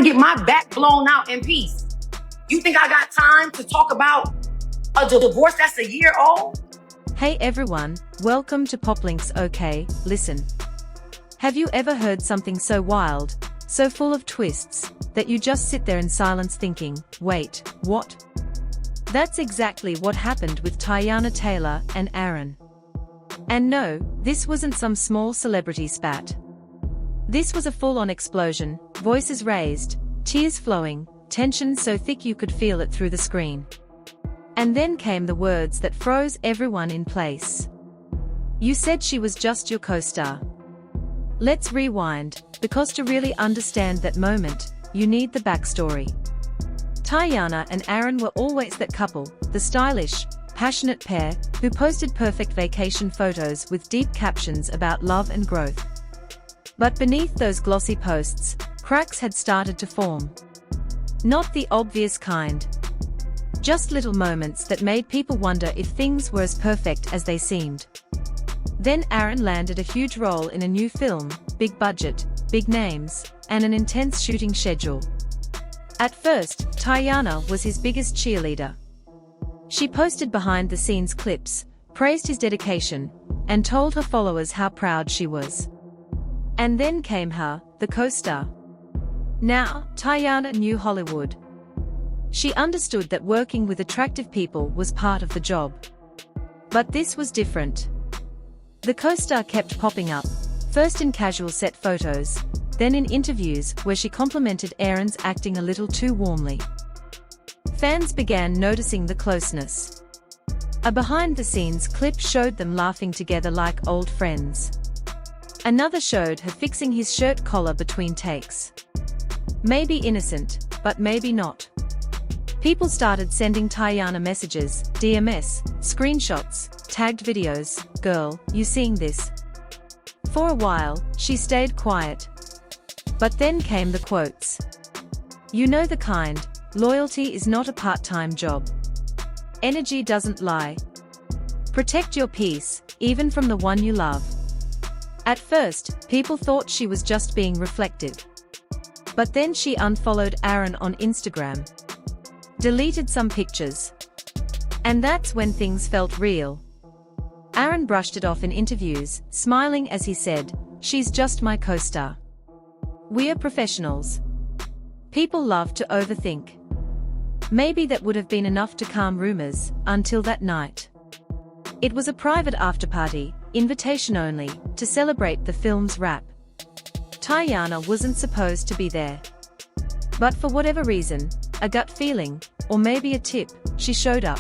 to get my back blown out in peace. You think I got time to talk about a divorce that's a year old? Hey everyone, welcome to Poplinks. Okay, listen. Have you ever heard something so wild, so full of twists, that you just sit there in silence thinking, wait, what? That's exactly what happened with Teyana Taylor and Aaron. And no, this wasn't some small celebrity spat. This was a full-on explosion, voices raised, tears flowing, tension so thick you could feel it through the screen. And then came the words that froze everyone in place. You said she was just your co-star. Let's rewind, because to really understand that moment, you need the backstory. Teyana and Aaron were always that couple, the stylish, passionate pair, who posted perfect vacation photos with deep captions about love and growth. But beneath those glossy posts, cracks had started to form. Not the obvious kind. Just little moments that made people wonder if things were as perfect as they seemed. Then Aaron landed a huge role in a new film, big budget, big names, and an intense shooting schedule. At first, Teyana was his biggest cheerleader. She posted behind-the-scenes clips, praised his dedication, and told her followers how proud she was. And then came her, the co-star. Now, Teyana knew Hollywood. She understood that working with attractive people was part of the job. But this was different. The co-star kept popping up, first in casual set photos, then in interviews where she complimented Aaron's acting a little too warmly. Fans began noticing the closeness. A behind-the-scenes clip showed them laughing together like old friends. Another showed her fixing his shirt collar between takes. Maybe innocent, but maybe not. People started sending Teyana messages, DMS, screenshots, tagged videos, "Girl, you seeing this?" For a while, she stayed quiet. But then came the quotes. "You know the kind, loyalty is not a part-time job. Energy doesn't lie. Protect your peace, even from the one you love." At first, people thought she was just being reflective. But then she unfollowed Aaron on Instagram. Deleted some pictures. And that's when things felt real. Aaron brushed it off in interviews, smiling as he said, "She's just my co-star. We're professionals." People love to overthink. Maybe that would have been enough to calm rumors, until that night. It was a private afterparty, invitation only, to celebrate the film's wrap. Teyana wasn't supposed to be there. But for whatever reason, a gut feeling, or maybe a tip, she showed up.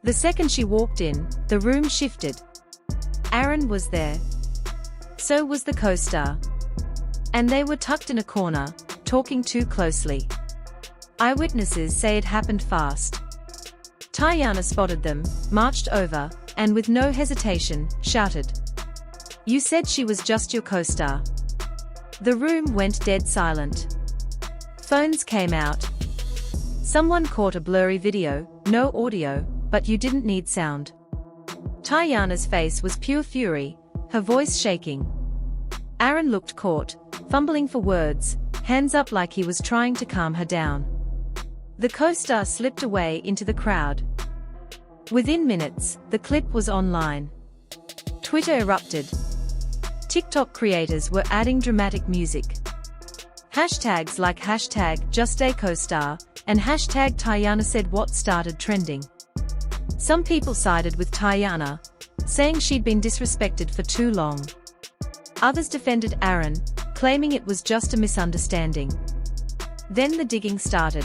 The second she walked in, the room shifted. Aaron was there. So was the co-star. And they were tucked in a corner, talking too closely. Eyewitnesses say it happened fast. Teyana spotted them, marched over, and with no hesitation, shouted, "You said she was just your co-star." The room went dead silent. Phones came out. Someone caught a blurry video, no audio, but you didn't need sound. Teyana's face was pure fury, her voice shaking. Aaron looked caught, fumbling for words, hands up like he was trying to calm her down. The co-star slipped away into the crowd. Within minutes, the clip was online. Twitter erupted. TikTok creators were adding dramatic music. Hashtags like #JustACoStar and #Teyana said what started trending. Some people sided with Teyana, saying she'd been disrespected for too long. Others defended Aaron, claiming it was just a misunderstanding. Then the digging started.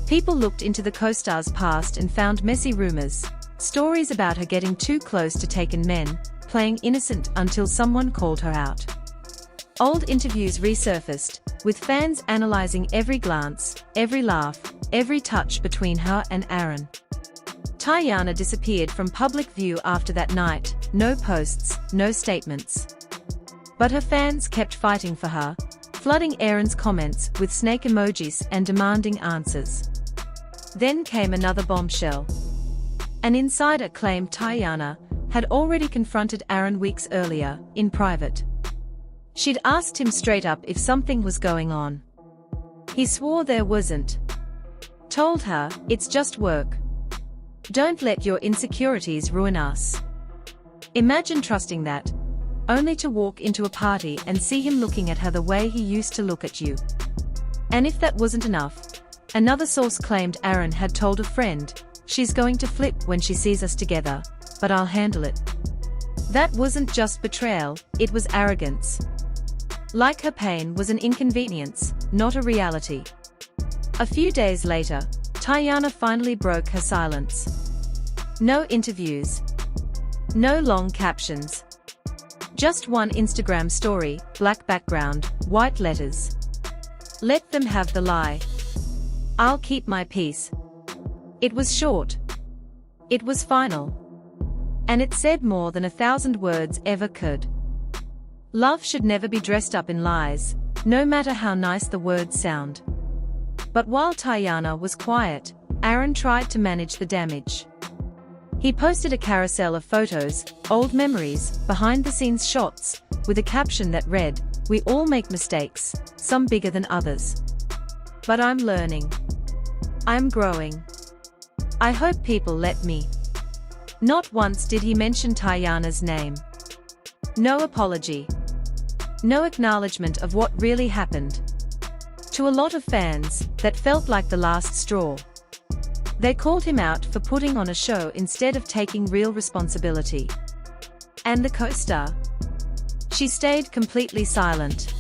People looked into the co-star's past and found messy rumors, stories about her getting too close to taken men, playing innocent until someone called her out. Old interviews resurfaced, with fans analyzing every glance, every laugh, every touch between her and Aaron. Teyana disappeared from public view after that night, no posts, no statements. But her fans kept fighting for her, flooding Aaron's comments with snake emojis and demanding answers. Then came another bombshell. An insider claimed Teyana had already confronted Aaron weeks earlier, in private. She'd asked him straight up if something was going on. He swore there wasn't. Told her, it's just work. Don't let your insecurities ruin us. Imagine trusting that, only to walk into a party and see him looking at her the way he used to look at you. And if that wasn't enough, another source claimed Aaron had told a friend, she's going to flip when she sees us together, but I'll handle it. That wasn't just betrayal, it was arrogance. Like her pain was an inconvenience, not a reality. A few days later, Teyana finally broke her silence. No interviews. No long captions. Just one Instagram story, black background, white letters. Let them have the lie. I'll keep my peace. It was short. It was final. And it said more than 1,000 words ever could. Love should never be dressed up in lies, no matter how nice the words sound. But while Teyana was quiet, Aaron tried to manage the damage. He posted a carousel of photos, old memories, behind-the-scenes shots, with a caption that read, "We all make mistakes, some bigger than others. But I'm learning. I'm growing. I hope people let me." Not once did he mention Teyana's name. No apology. No acknowledgement of what really happened. To a lot of fans, that felt like the last straw. They called him out for putting on a show instead of taking real responsibility. And the co-star? She stayed completely silent.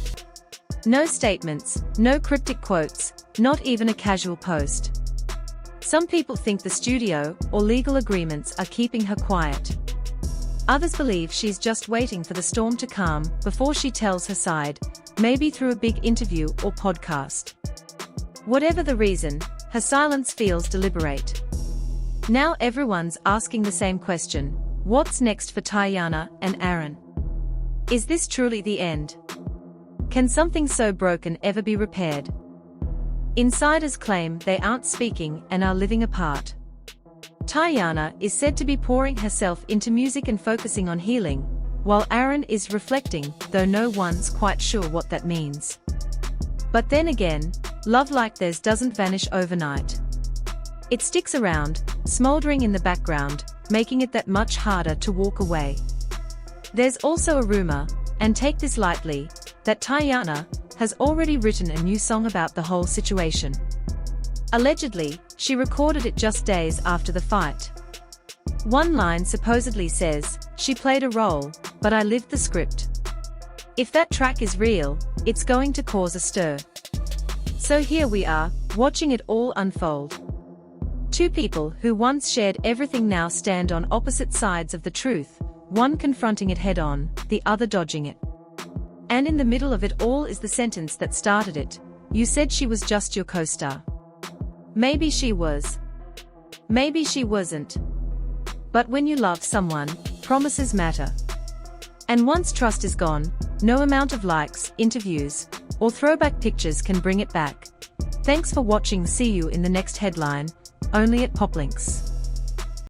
No statements, no cryptic quotes, not even a casual post. Some people think the studio or legal agreements are keeping her quiet. Others believe she's just waiting for the storm to calm before she tells her side, maybe through a big interview or podcast. Whatever the reason, her silence feels deliberate. Now everyone's asking the same question: what's next for Teyana and Aaron? Is this truly the end? Can something so broken ever be repaired? Insiders claim they aren't speaking and are living apart. Teyana is said to be pouring herself into music and focusing on healing, while Aaron is reflecting, though no one's quite sure what that means. But then again, love like theirs doesn't vanish overnight. It sticks around, smoldering in the background, making it that much harder to walk away. There's also a rumor, and take this lightly, that Teyana has already written a new song about the whole situation. Allegedly, she recorded it just days after the fight. One line supposedly says, "She played a role, but I lived the script." If that track is real, it's going to cause a stir. So here we are, watching it all unfold. Two people who once shared everything now stand on opposite sides of the truth, one confronting it head-on, the other dodging it. And in the middle of it all is the sentence that started it: "You said she was just your co-star." Maybe she was. Maybe she wasn't. But when you love someone, promises matter. And once trust is gone, no amount of likes, interviews, or throwback pictures can bring it back. Thanks for watching. See you in the next headline, only at Poplinks.